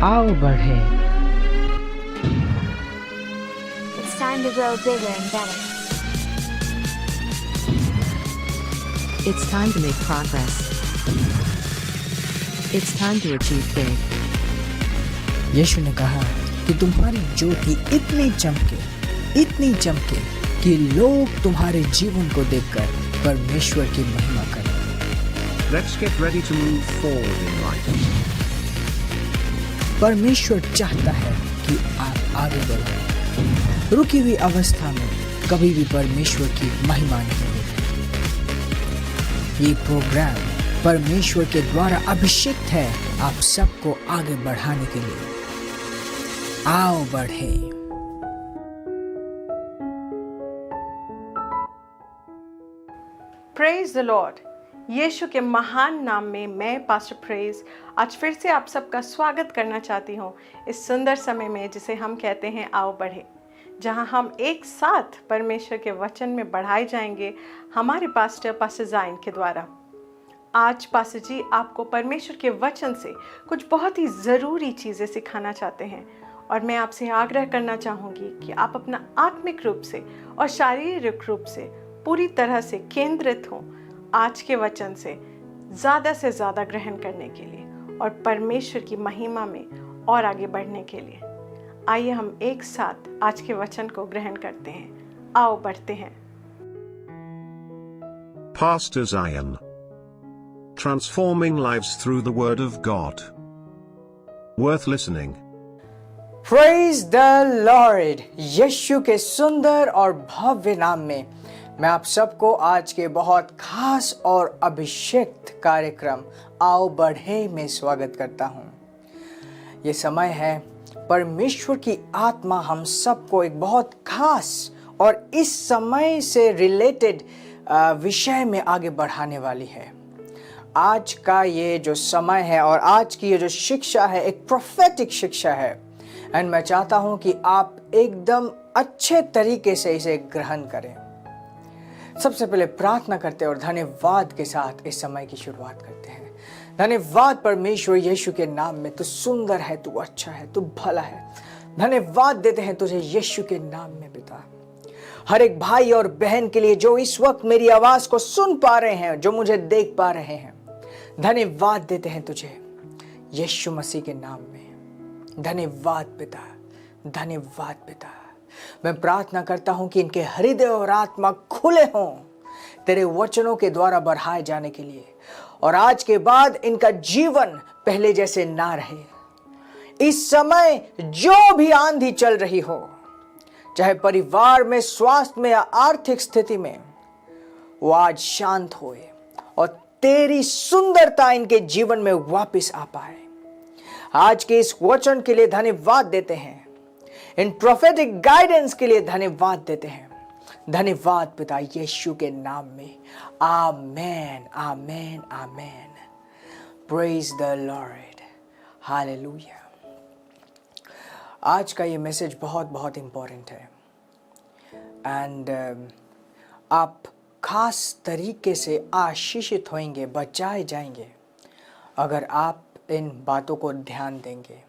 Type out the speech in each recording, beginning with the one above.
आओ बढ़े। It's time to grow bigger and better. It's time to make progress. It's time to achieve big. यीशु ने कहा कि तुम्हारी ज्योति इतनी चमके कि लोग तुम्हारे जीवन को देखकर परमेश्वर की महिमा करें। Let's get ready to move forward in life. परमेश्वर चाहता है कि आप आगे बढ़ो। रुकी हुई अवस्था में कभी भी परमेश्वर की महिमा नहीं होती। ये प्रोग्राम परमेश्वर के द्वारा अभिषेक है आप सबको आगे बढ़ाने के लिए। आओ बढ़े। Praise the Lord. यीशु के महान नाम में मैं पास्टर प्रेज आज फिर से आप सबका स्वागत करना चाहती हूँ इस सुंदर समय में जिसे हम कहते हैं आओ बढ़े, जहाँ हम एक साथ परमेश्वर के वचन में बढ़ाए जाएंगे हमारे पास्टर जाइन के द्वारा। आज पास्टर जी आपको परमेश्वर के वचन से कुछ बहुत ही ज़रूरी चीज़ें सिखाना चाहते हैं और मैं आपसे आग्रह करना चाहूँगी कि आप अपना आत्मिक रूप से और शारीरिक रूप से पूरी तरह से केंद्रित हों आज के वचन से ज़्यादा ग्रहण करने के लिए और परमेश्वर की महिमा में और आगे बढ़ने के लिए। आइए हम एक साथ आज के वचन को ग्रहण करते हैं। आओ बढ़ते हैं। Pastor Zion. Transforming lives through the Word of God. Worth listening. Praise the Lord. Yeshu के सुंदर और भव्य नाम में मैं आप सबको आज के बहुत खास और अभिषेक कार्यक्रम आओ बढ़े में स्वागत करता हूं। ये समय है परमेश्वर की आत्मा हम सबको एक बहुत खास और इस समय से रिलेटेड विषय में आगे बढ़ाने वाली है। आज का ये जो समय है और आज की ये जो शिक्षा है एक प्रोफेटिक शिक्षा है एंड मैं चाहता हूं कि आप एकदम अच्छे तरीके से इसे ग्रहण करें। सबसे पहले प्रार्थना करते हैं और धन्यवाद के साथ इस समय की शुरुआत करते हैं। धन्यवाद परमेश्वर यीशु के नाम में, तू सुंदर है, तू अच्छा है, तू भला है। धन्यवाद देते हैं तुझे यीशु के नाम में पिता। हर एक भाई और बहन के लिए जो इस वक्त मेरी आवाज को सुन पा रहे हैं, जो मुझे देख पा रहे हैं, धन्यवाद देते हैं तुझे यीशु मसीह के नाम में। धन्यवाद पिता, धन्यवाद पिता। मैं प्रार्थना करता हूं कि इनके हृदय और आत्मा खुले हों तेरे वचनों के द्वारा बढ़ाए जाने के लिए और आज के बाद इनका जीवन पहले जैसे ना रहे। इस समय जो भी आंधी चल रही हो, चाहे परिवार में, स्वास्थ्य में या आर्थिक स्थिति में, वो आज शांत होए और तेरी सुंदरता इनके जीवन में वापस आ पाए। आज के इस वचन के लिए धन्यवाद देते हैं, इन प्रोफेटिक गाइडेंस के लिए धन्यवाद देते हैं। धन्यवाद पिता यीशु के नाम में। Amen, amen, amen. Praise the Lord. Hallelujah. आज का ये मैसेज बहुत इंपॉर्टेंट है एंड आप खास तरीके से आशीषित होंगे, बचाए जाएंगे अगर आप इन बातों को ध्यान देंगे,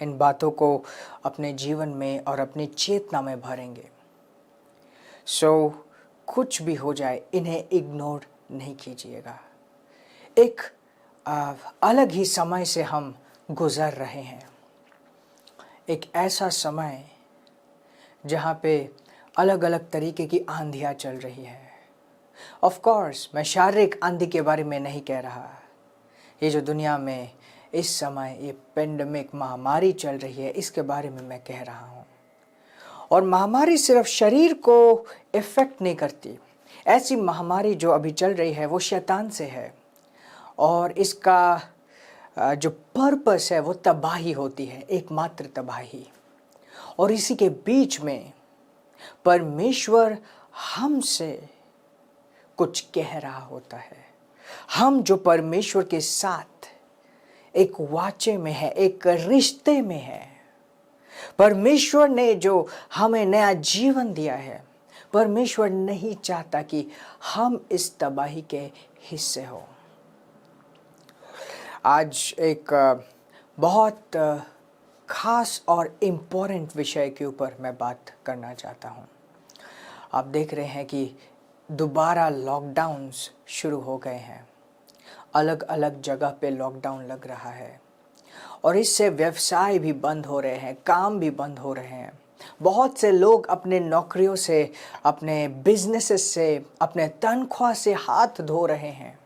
इन बातों को अपने जीवन में और अपनी चेतना में भरेंगे। कुछ भी हो जाए इन्हें इग्नोर नहीं कीजिएगा। एक अलग ही समय से हम गुजर रहे हैं, एक ऐसा समय जहाँ पे अलग अलग तरीके की आंधियाँ चल रही है। ऑफ कोर्स मैं शारीरिक आंधी के बारे में नहीं कह रहा। ये जो दुनिया में इस समय ये पेंडेमिक महामारी चल रही है, इसके बारे में मैं कह रहा हूँ। और महामारी सिर्फ शरीर को इफेक्ट नहीं करती। ऐसी महामारी जो अभी चल रही है वो शैतान से है और इसका जो पर्पस है वो तबाही होती है, एकमात्र तबाही। और इसी के बीच में परमेश्वर हमसे कुछ कह रहा होता है। हम जो परमेश्वर के साथ एक वाचे में है, एक रिश्ते में है, परमेश्वर ने जो हमें नया जीवन दिया है, परमेश्वर नहीं चाहता कि हम इस तबाही के हिस्से हो। आज एक बहुत खास और इम्पोर्टेंट विषय के ऊपर मैं बात करना चाहता हूँ। आप देख रहे हैं कि दोबारा लॉकडाउन्स शुरू हो गए हैं। अलग अलग जगह पे लॉकडाउन लग रहा है और इससे व्यवसाय भी बंद हो रहे हैं, काम भी बंद हो रहे हैं। बहुत से लोग अपने नौकरियों से, अपने बिजनेसेस से, अपने तनख्वाह से हाथ धो रहे हैं।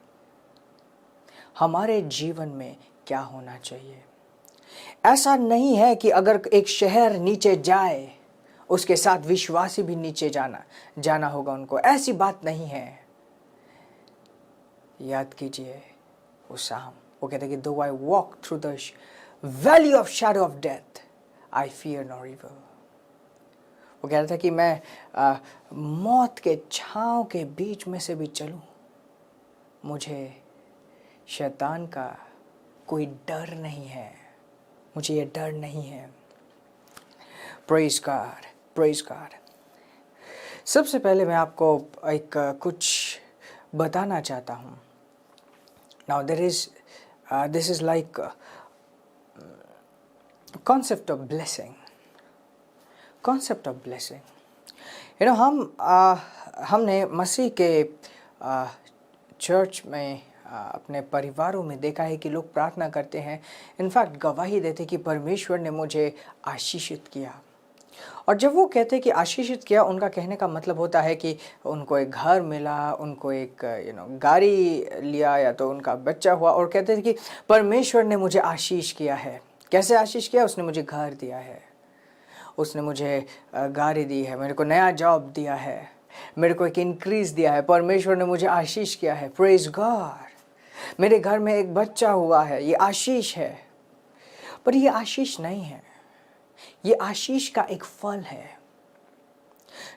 हमारे जीवन में क्या होना चाहिए? ऐसा नहीं है कि अगर एक शहर नीचे जाए उसके साथ विश्वासी भी नीचे जाना होगा उनको, ऐसी बात नहीं है। याद कीजिए वो साम, वो कहते हैं कि though I walk through the valley of shadow of death, I fear no evil। वो कह रहा था कि मैं मौत के छांव के बीच में से भी चलूं, मुझे शैतान का कोई डर नहीं है, मुझे ये डर नहीं है। Praise God, praise God. सबसे पहले मैं आपको एक कुछ बताना चाहता हूँ। Now this is like concept of blessing, you know, हमने मसीह के चर्च में अपने परिवारों में देखा है कि लोग प्रार्थना करते हैं, इनफैक्ट गवाही देते कि परमेश्वर ने मुझे आशीषित किया। और जब वो कहते हैं कि आशीषित किया, उनका कहने का मतलब होता है कि उनको एक घर मिला, उनको एक गाड़ी लिया, या तो उनका बच्चा हुआ, और कहते थे कि परमेश्वर ने मुझे आशीष किया है। कैसे आशीष किया? उसने मुझे घर दिया है, उसने मुझे गाड़ी दी है, मेरे को नया जॉब दिया है, मेरे को एक इंक्रीज दिया है, परमेश्वर ने मुझे आशीष किया है। Praise God. मेरे घर में एक बच्चा हुआ है, ये आशीष है। पर ये आशीष नहीं है, ये आशीष का एक फल है।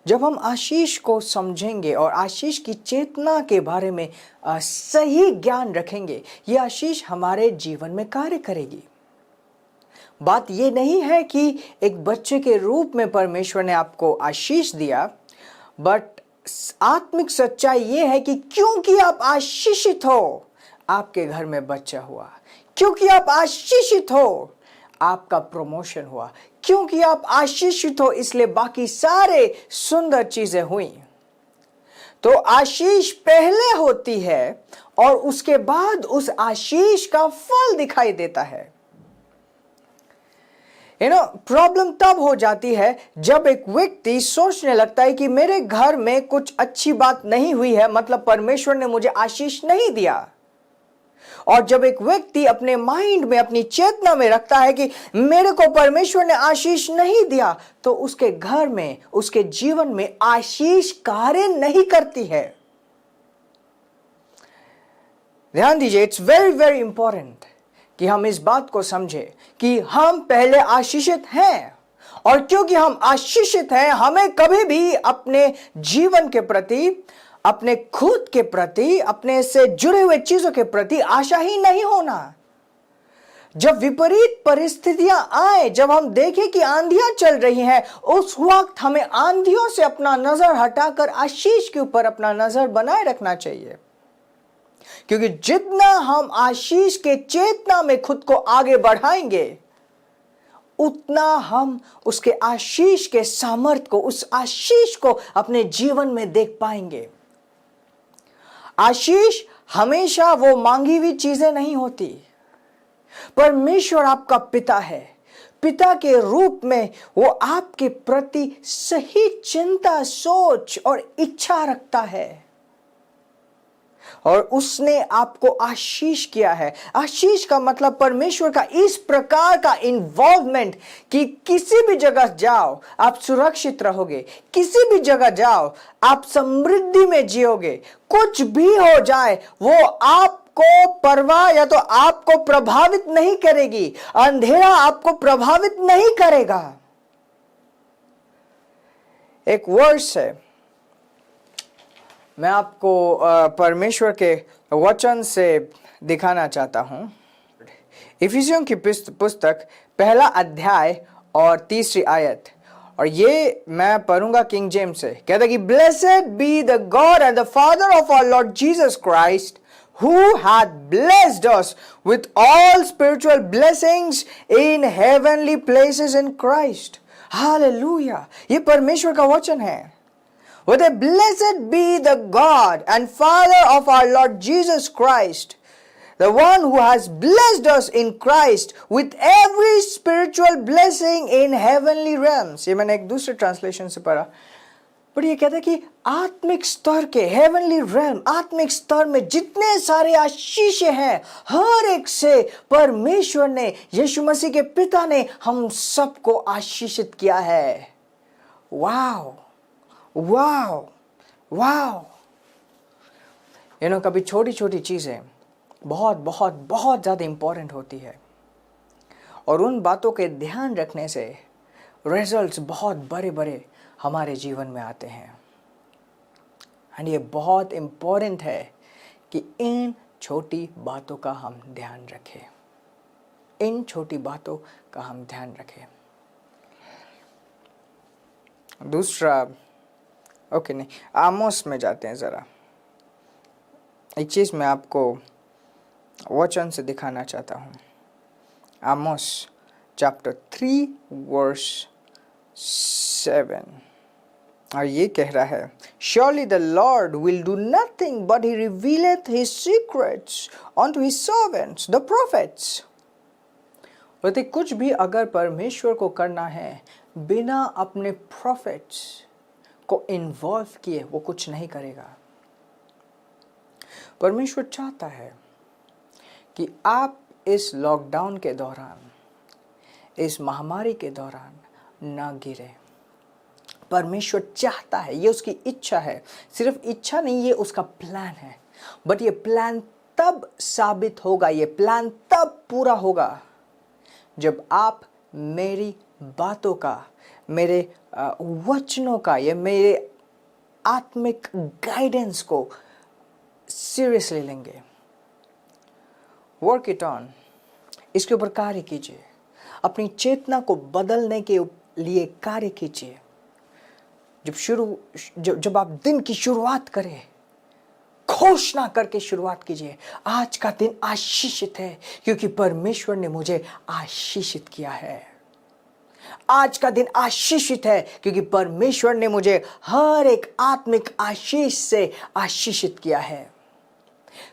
जब हम आशीष को समझेंगे और आशीष की चेतना के बारे में सही ज्ञान रखेंगे, ये आशीष हमारे जीवन में कार्य करेगी। बात ये नहीं है कि एक बच्चे के रूप में परमेश्वर ने आपको आशीष दिया, बट आत्मिक सच्चाई ये है कि क्योंकि आप आशीषित हो, आपके घर में बच्चा हुआ। क्योंकि आप आशीषित हो, आपका प्रमोशन हुआ। क्योंकि आप आशीषित हो, इसलिए बाकी सारे सुंदर चीजें हुई। तो आशीष पहले होती है और उसके बाद उस आशीष का फल दिखाई देता है। प्रॉब्लम तब हो जाती है जब एक व्यक्ति सोचने लगता है कि मेरे घर में कुछ अच्छी बात नहीं हुई है, मतलब परमेश्वर ने मुझे आशीष नहीं दिया। और जब एक व्यक्ति अपने माइंड में, अपनी चेतना में रखता है कि मेरे को परमेश्वर ने आशीष नहीं दिया, तो उसके घर में, उसके जीवन में आशीष कार्य नहीं करती है। ध्यान दीजिए, इट्स वेरी वेरी इंपॉर्टेंट कि हम इस बात को समझें कि हम पहले आशीषित हैं, और क्योंकि हम आशीषित हैं, हमें कभी भी अपने जीवन के प्रति, अपने खुद के प्रति, अपने से जुड़े हुए चीजों के प्रति आशा ही नहीं होना। जब विपरीत परिस्थितियां आए, जब हम देखें कि आंधियां चल रही हैं, उस वक्त हमें आंधियों से अपना नजर हटाकर आशीष के ऊपर अपना नजर बनाए रखना चाहिए। क्योंकि जितना हम आशीष के चेतना में खुद को आगे बढ़ाएंगे, उतना हम उसके आशीष के सामर्थ्य को, उस आशीष को अपने जीवन में देख पाएंगे। आशीष हमेशा वो मांगी हुई चीजें नहीं होती। परमेश्वर आपका पिता है। पिता के रूप में वो आपके प्रति सही चिंता, सोच और इच्छा रखता है, और उसने आपको आशीष किया है। आशीष का मतलब परमेश्वर का इस प्रकार का इन्वॉल्वमेंट कि किसी भी जगह जाओ आप सुरक्षित रहोगे, किसी भी जगह जाओ आप समृद्धि में जियोगे। कुछ भी हो जाए वो आपको परवाह या तो आपको प्रभावित नहीं करेगी, अंधेरा आपको प्रभावित नहीं करेगा। एक वर्स है, मैं आपको परमेश्वर के वचन से दिखाना चाहता हूं। इफिसियों की पुस्तक 1 अध्याय और 3 आयत, और ये मैं पढ़ूंगा किंग जेम्स से। कहता है कि blessed be the God and the father of our Lord Jesus Christ, who hath blessed us with all spiritual blessings in heavenly places in Christ. Hallelujah. ये परमेश्वर का वचन है. With a blessed be the God and Father of our Lord Jesus Christ, the one who has blessed us in Christ with every spiritual blessing in heavenly realms. ये मैंने एक दूसरे translation से पढ़ा, पर ये कहता है कि आत्मिक स्तर के हेवनली रेल्म, आत्मिक स्तर में जितने सारे आशीष हैं, हर एक से परमेश्वर ने, यीशु मसीह के पिता ने हम सबको आशीषित किया है. Wow wow wow. कभी छोटी छोटी चीजें बहुत बहुत बहुत ज्यादा इंपॉर्टेंट होती है, और उन बातों के ध्यान रखने से रिजल्ट्स बहुत बड़े बड़े हमारे जीवन में आते हैं. एंड ये बहुत इंपॉर्टेंट है कि इन छोटी बातों का हम ध्यान रखें, इन छोटी बातों का हम ध्यान रखें. दूसरा ओके नहीं, आमोस में जाते हैं ज़रा. एक चीज़ मैं आपको वचन से दिखाना चाहता हूँ. आमोस चैप्टर 3 वर्स 7, और ये कह रहा है, Surely the Lord will do nothing but he revealeth his secrets unto his servants the prophets. बोलते कुछ भी अगर परमेश्वर को करना है बिना अपने prophets को इन्वॉल्व किए वो कुछ नहीं करेगा. परमेश्वर चाहता है कि आप इस लॉकडाउन के दौरान, इस महामारी के दौरान ना गिरे. परमेश्वर चाहता है, ये उसकी इच्छा है. सिर्फ इच्छा नहीं, ये उसका प्लान है. बट ये प्लान तब साबित होगा, ये प्लान तब पूरा होगा जब आप मेरी बातों का, मेरे वचनों का, या मेरे आत्मिक गाइडेंस को सीरियसली लेंगे. वर्क इट ऑन, इसके ऊपर कार्य कीजिए. अपनी चेतना को बदलने के लिए कार्य कीजिए. जब आप दिन की शुरुआत करें, घोषणा करके शुरुआत कीजिए, आज का दिन आशीषित है क्योंकि परमेश्वर ने मुझे आशीषित किया है. आज का दिन आशीषित है क्योंकि परमेश्वर ने मुझे हर एक आत्मिक आशीष से आशीषित किया है.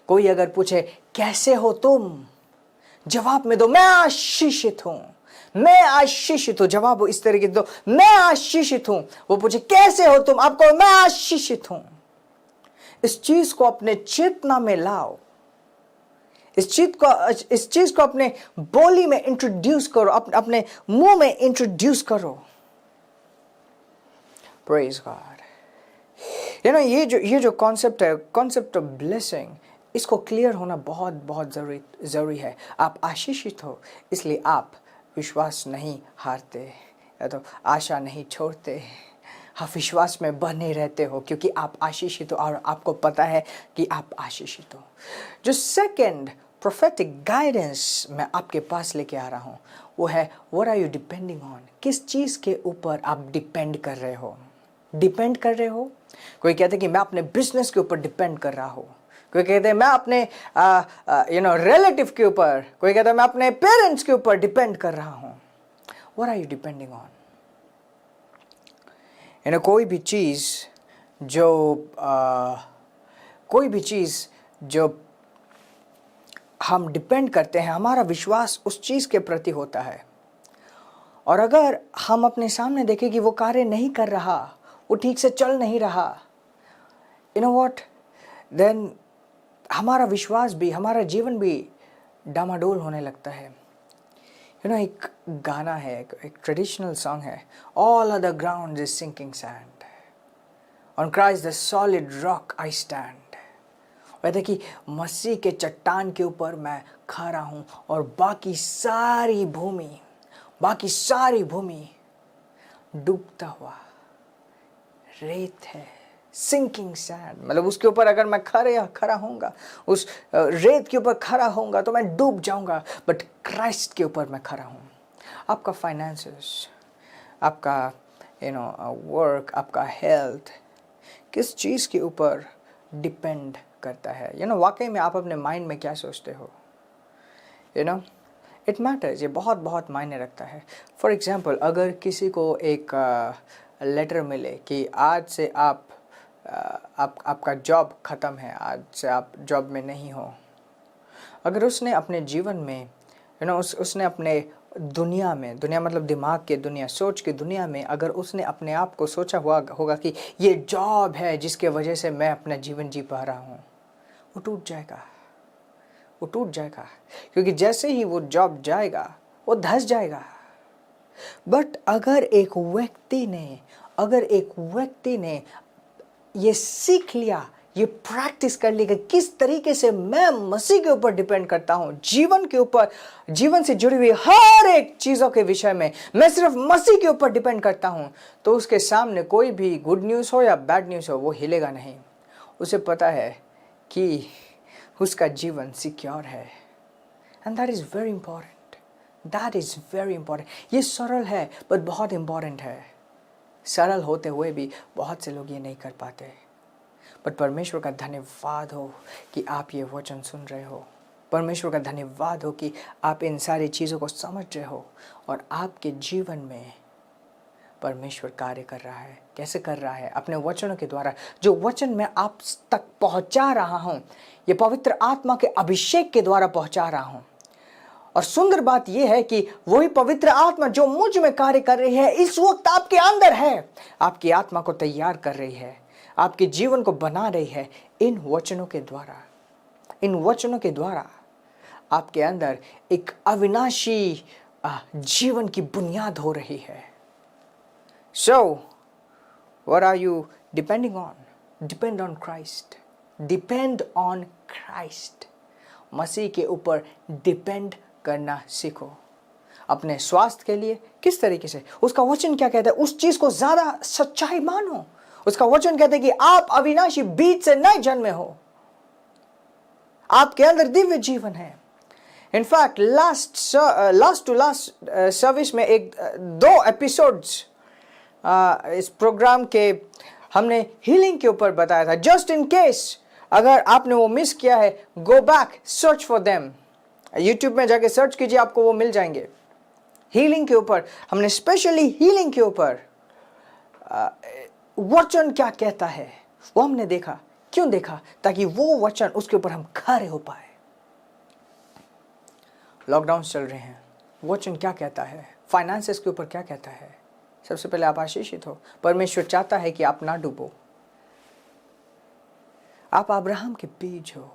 कोई अगर पूछे कैसे हो तुम, जवाब में दो मैं आशीषित हूं, मैं आशीषित हूं. जवाब इस तरीके से दो, मैं आशीषित हूं. वो पूछे कैसे हो तुम, आपको मैं आशीषित हूं. इस चीज को अपने चेतना में लाओ, इस चीज को अपने बोली में इंट्रोड्यूस करो, अपने मुंह में इंट्रोड्यूस करो. Praise God. ये जो कॉन्सेप्ट है, कॉन्सेप्ट ऑफ ब्लेसिंग, इसको क्लियर होना बहुत बहुत जरूरी है. आप आशीषित हो इसलिए आप विश्वास नहीं हारते, या तो आशा नहीं छोड़ते. आप विश्वास में बने रहते हो क्योंकि आप आशीषित हो और आपको पता है कि आप आशीषित हो. जो सेकंड प्रोफेटिक गाइडेंस मैं आपके पास लेके आ रहा हूँ वो है, what are you depending on. किस चीज के ऊपर आप डिपेंड कर रहे हो. डिपेंड कर रहे हो, कोई कहते हैं कि मैं अपने बिजनेस के ऊपर डिपेंड कर रहा हूँ, कोई कहते हैं मैं अपने रिलेटिव के ऊपर, कोई कहता है मैं अपने पेरेंट्स के ऊपर डिपेंड कर रहा हूँ. What are you depending on. कोई भी चीज़ जो हम डिपेंड करते हैं, हमारा विश्वास उस चीज़ के प्रति होता है. और अगर हम अपने सामने देखें कि वो कार्य नहीं कर रहा, वो ठीक से चल नहीं रहा, व्हाट, देन हमारा विश्वास भी, हमारा जीवन भी डामाडोल होने लगता है. एक गाना है, एक ट्रेडिशनल सॉन्ग है, all other ground is sinking sand, on Christ the solid rock I stand. कहते कि मसीह के चट्टान के ऊपर मैं खड़ा हूँ और बाकी सारी भूमि डूबता हुआ रेत है. सिंकिंग सैंड मतलब उसके ऊपर अगर मैं खड़ा होऊंगा, उस रेत के ऊपर खड़ा होऊंगा तो मैं डूब जाऊंगा. बट क्राइस्ट के ऊपर मैं खड़ा हूँ. आपका फाइनेंसेस, आपका वर्क, आपका हेल्थ, किस चीज़ के ऊपर डिपेंड करता है। वाकई में आप अपने माइंड में क्या सोचते हो? इट मैटर्स, ये बहुत बहुत मायने रखता है। फॉर एग्ज़ाम्पल, अगर किसी को एक लेटर मिले कि आज से आपका जॉब ख़त्म है, आज से आप जॉब में नहीं हो। अगर उसने अपने जीवन में उसने अपने दुनिया मतलब दिमाग के दुनिया, सोच की दुनिया में अगर उसने अपने आप को सोचा होगा कि ये जॉब है जिसके वजह से मैं अपना जीवन जी पा रहा हूँ, वो टूट जाएगा क्योंकि जैसे ही वो जॉब जाएगा वो धंस जाएगा। बट अगर एक व्यक्ति ने ये सीख लिया, ये प्रैक्टिस कर ली कि किस तरीके से मैं मसीह के ऊपर डिपेंड करता हूँ, जीवन से जुड़ी हुई हर एक चीज़ों के विषय में मैं सिर्फ मसीह के ऊपर डिपेंड करता हूँ, तो उसके सामने कोई भी गुड न्यूज़ हो या बैड न्यूज़ हो वो हिलेगा नहीं। उसे पता है कि उसका जीवन सिक्योर है। And that is very important. ये सरल है बट बहुत इंपॉर्टेंट है। सरल होते हुए भी बहुत से लोग ये नहीं कर पाते। बट परमेश्वर का धन्यवाद हो कि आप ये वचन सुन रहे हो। परमेश्वर का धन्यवाद हो कि आप इन सारी चीज़ों को समझ रहे हो और आपके जीवन में परमेश्वर कार्य कर रहा है। कैसे कर रहा है? अपने वचनों के द्वारा। जो वचन मैं आप तक पहुंचा रहा हूं, ये पवित्र आत्मा के अभिषेक के द्वारा पहुंचा रहा हूं। और सुंदर बात यह है कि वही पवित्र आत्मा जो मुझ में कार्य कर रही है इस वक्त आपके अंदर है, आपकी आत्मा को तैयार कर रही है, आपके जीवन को बना रही है। इन वचनों के द्वारा आपके अंदर एक अविनाशी जीवन की बुनियाद हो रही है। So, what are you depending on? Depend on Christ. Depend on Christ. मसीह के ऊपर डिपेंड करना सीखो। अपने स्वास्थ्य के लिए किस तरीके से? उसका वचन क्या कहता है? उस चीज को ज्यादा सच्चाई मानो। उसका वचन कहता है कि आप अविनाशी बीज से नए जन्मे हो, आपके अंदर दिव्य जीवन है। इनफैक्ट लास्ट सर्विस में 2 एपिसोड्स इस प्रोग्राम के हमने हीलिंग के ऊपर बताया था। जस्ट इन केस अगर आपने वो मिस किया है, go back, search for them. YouTube में जाके सर्च कीजिए, आपको वो मिल जाएंगे। हीलिंग के ऊपर हमने स्पेशली हीलिंग के ऊपर वचन क्या कहता है वो हमने देखा। क्यों देखा? ताकि वो वचन उसके ऊपर हम खड़े हो पाए। लॉकडाउन चल रहे हैं, वचन क्या कहता है? फाइनेंसेस के ऊपर क्या कहता है? सबसे पहले आप आशीषित हो। परमेश्वर चाहता है कि आप ना डूबो। आप अब्राहम के बीज हो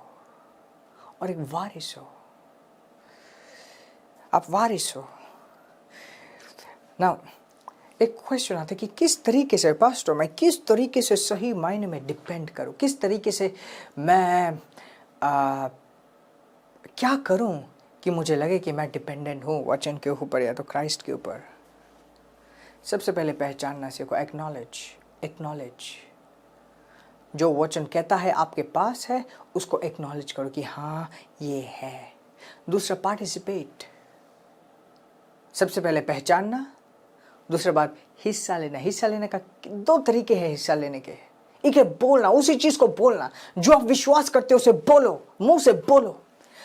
और एक वारिस हो। आप वारिस हो। नाउ एक क्वेश्चन आता है कि किस तरीके से पास्टर मैं किस तरीके से सही मायने में डिपेंड करूं, किस तरीके से मैं क्या करूं कि मुझे लगे कि मैं डिपेंडेंट हूं वचन के ऊपर या तो क्राइस्ट के ऊपर। सबसे पहले पहचानना सीखो, एक्नॉलेज। जो वचन कहता है आपके पास है उसको एक्नॉलेज करो कि हाँ ये है। दूसरा पार्टिसिपेट। सबसे पहले पहचानना, दूसरा बात हिस्सा लेना। हिस्सा लेने का 2 तरीके हैं हिस्सा लेने के। एक है बोलना, उसी चीज को बोलना जो आप विश्वास करते हो उसे बोलो, मुंह से बोलो,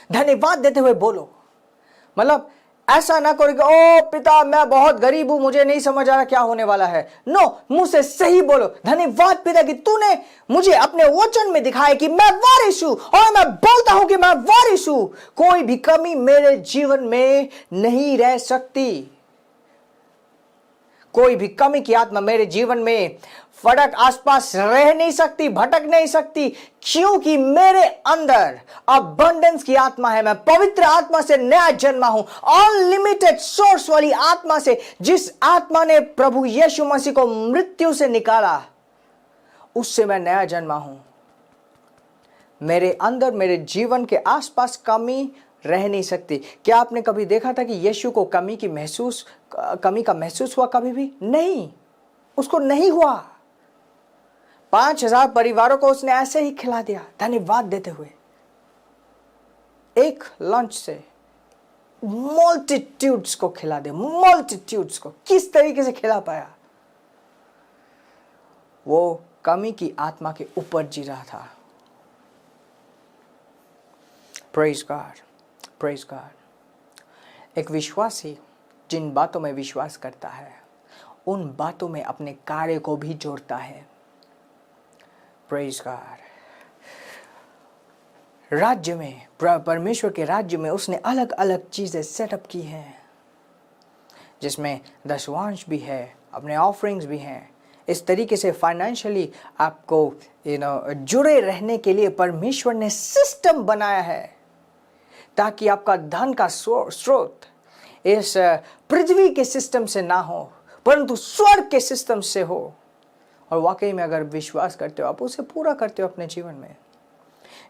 धन्यवाद देते हुए बोलो। मतलब ऐसा ना करो कि ओ पिता मैं बहुत गरीब हूं, मुझे नहीं समझ आ रहा क्या होने वाला है। नो, मुंह से सही बोलो, धन्यवाद पिता कि तूने मुझे अपने वचन में दिखाया कि मैं वारिस हूं और मैं बोलता हूं कि मैं वारिस हूं। कोई भी कमी मेरे जीवन में नहीं रह सकती। कोई भी कमी की आत्मा मेरे जीवन में फटक आसपास रह नहीं सकती, भटक नहीं सकती, क्योंकि मेरे अंदर अबंडेंस की आत्मा है। मैं पवित्र आत्मा से नया जन्मा हूं, अनलिमिटेड सोर्स वाली आत्मा से, जिस आत्मा ने प्रभु यीशु मसीह को मृत्यु से निकाला, उससे मैं नया जन्मा हूं। मेरे अंदर, मेरे जीवन के आसपास कमी रह नहीं सकती। क्या आपने कभी देखा था कि यीशु को कमी का महसूस हुआ? कभी भी नहीं, उसको नहीं हुआ। 5000 परिवारों को उसने ऐसे ही खिला दिया, धन्यवाद देते हुए। एक लंच से मल्टीट्यूड्स को खिला दे, मल्टीट्यूड्स को। किस तरीके से खिला पाया? वो कमी की आत्मा के ऊपर जी रहा था। Praise God, praise God. एक विश्वासी जिन बातों में विश्वास करता है उन बातों में अपने कार्य को भी जोड़ता है। Praise God. राज्य में, परमेश्वर के राज्य में उसने अलग अलग चीजें सेटअप की हैं, जिसमें दशवांश भी है, अपने ऑफरिंग्स भी हैं। इस तरीके से फाइनेंशियली आपको जुड़े रहने के लिए परमेश्वर ने सिस्टम बनाया है, ताकि आपका धन का स्रोत इस पृथ्वी के सिस्टम से ना हो, परंतु स्वर्ग के सिस्टम से हो। और वाकई में अगर विश्वास करते हो, आप उसे पूरा करते हो अपने जीवन में।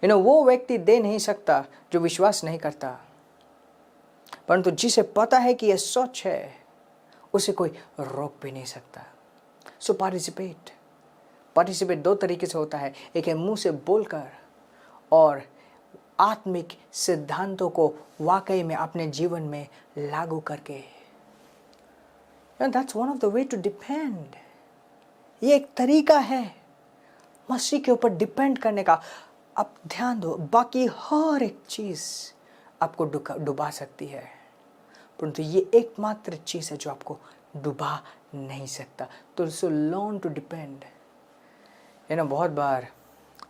वो व्यक्ति दे नहीं सकता जो विश्वास नहीं करता, परंतु जिसे पता है कि यह सच है, उसे कोई रोक भी नहीं सकता। सो पार्टिसिपेट। दो तरीके से होता है, एक है मुंह से बोलकर, और आत्मिक सिद्धांतों को वाकई में अपने जीवन में लागू करके। That's one of the way to depend. ये एक तरीका है मसीह के ऊपर डिपेंड करने का। अब ध्यान दो, बाकी हर एक चीज आपको डुबा सकती है, परंतु ये एकमात्र चीज है जो आपको डुबा नहीं सकता। तो लर्न टू डिपेंड। बहुत बार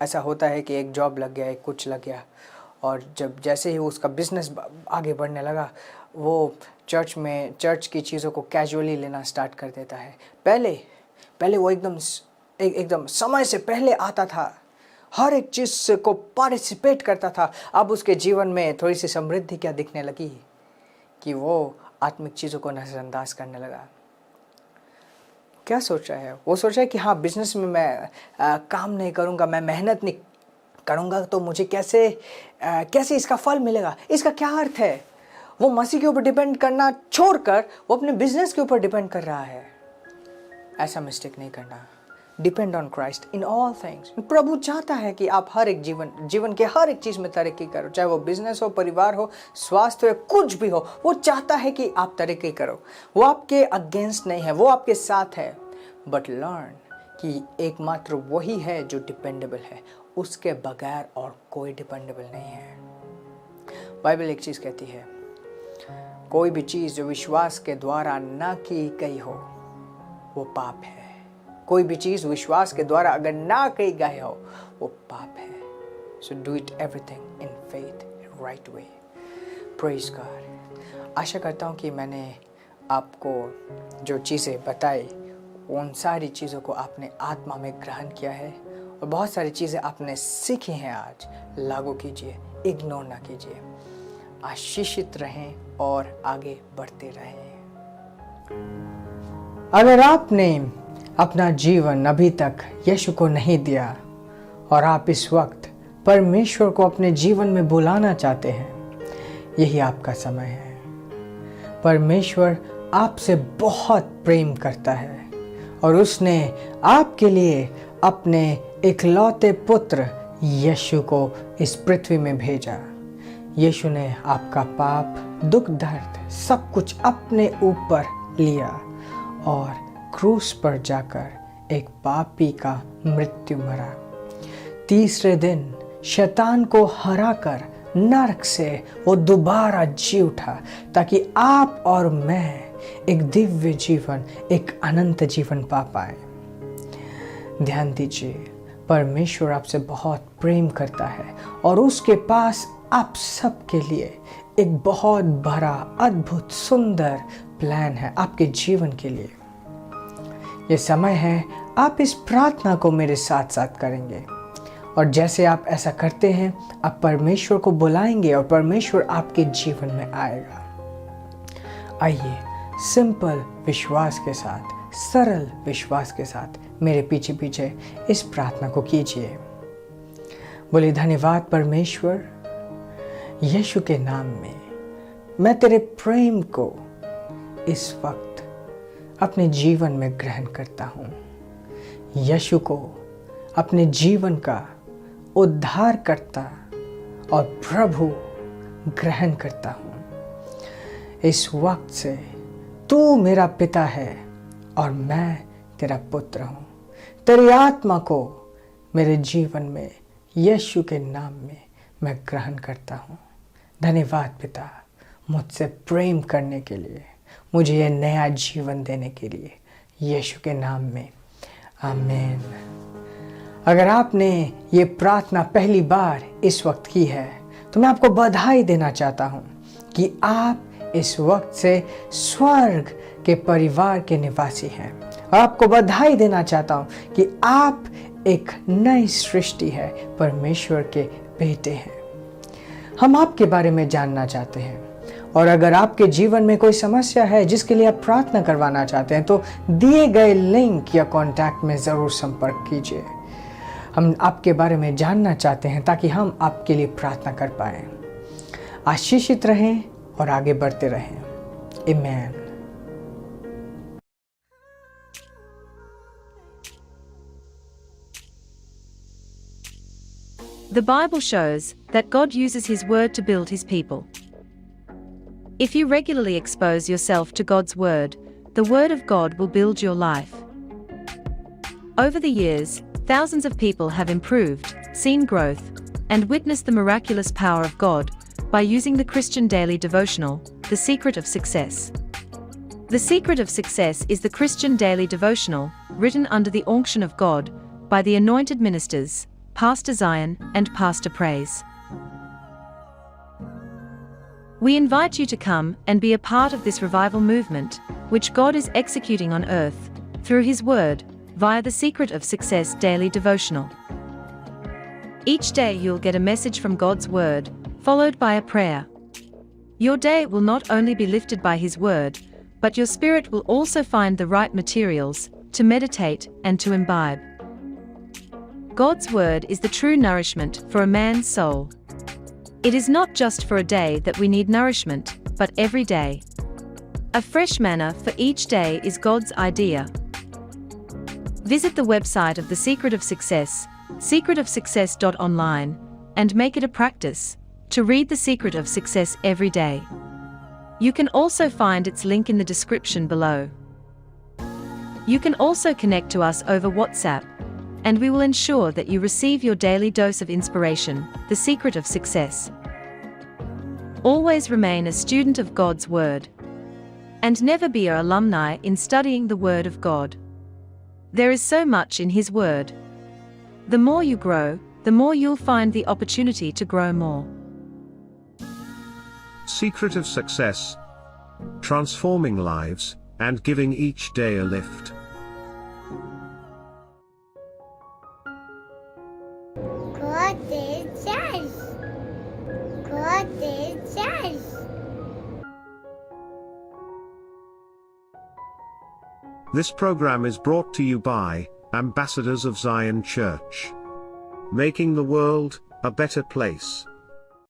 ऐसा होता है कि एक जॉब लग गया, एक कुछ लग गया, और जब जैसे ही उसका बिजनेस आगे बढ़ने लगा, वो चर्च की चीज़ों को कैजुअली लेना स्टार्ट कर देता है। पहले वो एकदम समय से पहले आता था, हर एक चीज़ को पार्टिसिपेट करता था। अब उसके जीवन में थोड़ी सी समृद्धि क्या दिखने लगी कि वो आत्मिक चीज़ों को नज़रअंदाज करने लगा। क्या सोच रहा है? वो सोच रहा है कि हाँ, बिजनेस में मैं काम नहीं करूँगा, मैं मेहनत नहीं करूँगा, तो मुझे कैसे इसका फल मिलेगा? इसका क्या अर्थ है? वो मसीह के ऊपर डिपेंड करना छोड़कर वो अपने बिजनेस के ऊपर डिपेंड कर रहा है। ऐसा मिस्टेक नहीं करना। Depend on Christ in all things. प्रभु चाहता है कि आप हर एक जीवन के हर एक चीज़ में तरक्की करो, चाहे वो बिजनेस हो, परिवार हो, स्वास्थ्य हो, कुछ भी हो। वो चाहता है कि आप तरक्की करो। वो आपके अगेंस्ट नहीं है, वो आपके साथ है। बट लर्न कि एकमात्र वही है जो डिपेंडेबल है, उसके बगैर और कोई डिपेंडेबल नहीं है। बाइबल एक चीज़ कहती है, कोई भी चीज़ जो विश्वास के द्वारा ना की गई हो वो पाप है। कोई भी चीज़ विश्वास के द्वारा अगर ना की गई हो वो पाप है। So do it everything in faith, right way. Praise God. आशा करता हूँ कि मैंने आपको जो चीज़ें बताई उन सारी चीज़ों को आपने आत्मा में ग्रहण किया है, और बहुत सारी चीज़ें आपने सीखी हैं। आज लागू कीजिए, इग्नोर ना कीजिए। आशीषित रहें और आगे बढ़ते रहें। अगर आपने अपना जीवन अभी तक यीशु को नहीं दिया और आप इस वक्त परमेश्वर को अपने जीवन में बुलाना चाहते हैं, यही आपका समय है। परमेश्वर आपसे बहुत प्रेम करता है और उसने आपके लिए अपने इकलौते पुत्र यीशु को इस पृथ्वी में भेजा। यीशु ने आपका पाप, दुख, दर्द सब कुछ अपने ऊपर लिया और क्रूस पर जाकर एक पापी का मृत्यु मरा। तीसरे दिन शैतान को हराकर नरक से वो दोबारा जी उठा, ताकि आप और मैं एक दिव्य जीवन, एक अनंत जीवन पा पाए। ध्यान दीजिए, परमेश्वर आपसे बहुत प्रेम करता है और उसके पास आप सबके लिए एक बहुत बड़ा, अद्भुत, सुंदर प्लान है आपके जीवन के लिए। ये समय है आप इस प्रार्थना को मेरे साथ साथ करेंगे, और जैसे आप ऐसा करते हैं आप परमेश्वर को बुलाएंगे और परमेश्वर आपके जीवन में आएगा। आइए सिंपल विश्वास के साथ, सरल विश्वास के साथ मेरे पीछे पीछे इस प्रार्थना को कीजिए। बोलिए, धन्यवाद परमेश्वर, यीशु के नाम में मैं तेरे प्रेम को इस वक्त अपने जीवन में ग्रहण करता हूँ। यीशु को अपने जीवन का उद्धारकर्ता और प्रभु ग्रहण करता हूँ। इस वक्त से तू मेरा पिता है और मैं तेरा पुत्र हूँ। तेरी आत्मा को मेरे जीवन में यीशु के नाम में मैं ग्रहण करता हूँ। धन्यवाद पिता, मुझसे प्रेम करने के लिए, मुझे यह नया जीवन देने के लिए, यीशु के नाम में, आमीन। अगर आपने ये प्रार्थना पहली बार इस वक्त की है तो मैं आपको बधाई देना चाहता हूँ कि आप इस वक्त से स्वर्ग के परिवार के निवासी हैं। और आपको बधाई देना चाहता हूँ कि आप एक नई सृष्टि है, परमेश्वर के बेटे हैं। हम आपके बारे में जानना चाहते हैं, और अगर आपके जीवन में कोई समस्या है जिसके लिए आप प्रार्थना करवाना चाहते हैं तो दिए गए लिंक या कॉन्टैक्ट में ज़रूर संपर्क कीजिए। हम आपके बारे में जानना चाहते हैं ताकि हम आपके लिए प्रार्थना कर पाएं। आशीषित रहें और आगे बढ़ते रहें। आमीन। The Bible shows that God uses His Word to build His people. If you regularly expose yourself to God's Word, the Word of God will build your life. Over the years, thousands of people have improved, seen growth, and witnessed the miraculous power of God by using the Christian Daily Devotional, The Secret of Success. The Secret of Success is the Christian Daily Devotional, written under the unction of God, by the anointed ministers, Pastor Zion and Pastor Praise. We invite you to come and be a part of this revival movement, which God is executing on earth, through His Word, via the Secret of Success Daily Devotional. Each day you'll get a message from God's Word, followed by a prayer. Your day will not only be lifted by His Word, but your spirit will also find the right materials to meditate and to imbibe. God's Word is the true nourishment for a man's soul. It is not just for a day that we need nourishment, but every day. A fresh manna for each day is God's idea. Visit the website of The Secret of Success, secretofsuccess.online, and make it a practice to read The Secret of Success every day. You can also find its link in the description below. You can also connect to us over WhatsApp, and we will ensure that you receive your daily dose of inspiration, The Secret of Success. Always remain a student of God's Word. And never be an alumni in studying the Word of God. There is so much in His Word. The more you grow, the more you'll find the opportunity to grow more. Secret of Success. Transforming lives, and giving each day a lift. God is just. God is just. This program is brought to you by Ambassadors of Zion Church. Making the world a better place.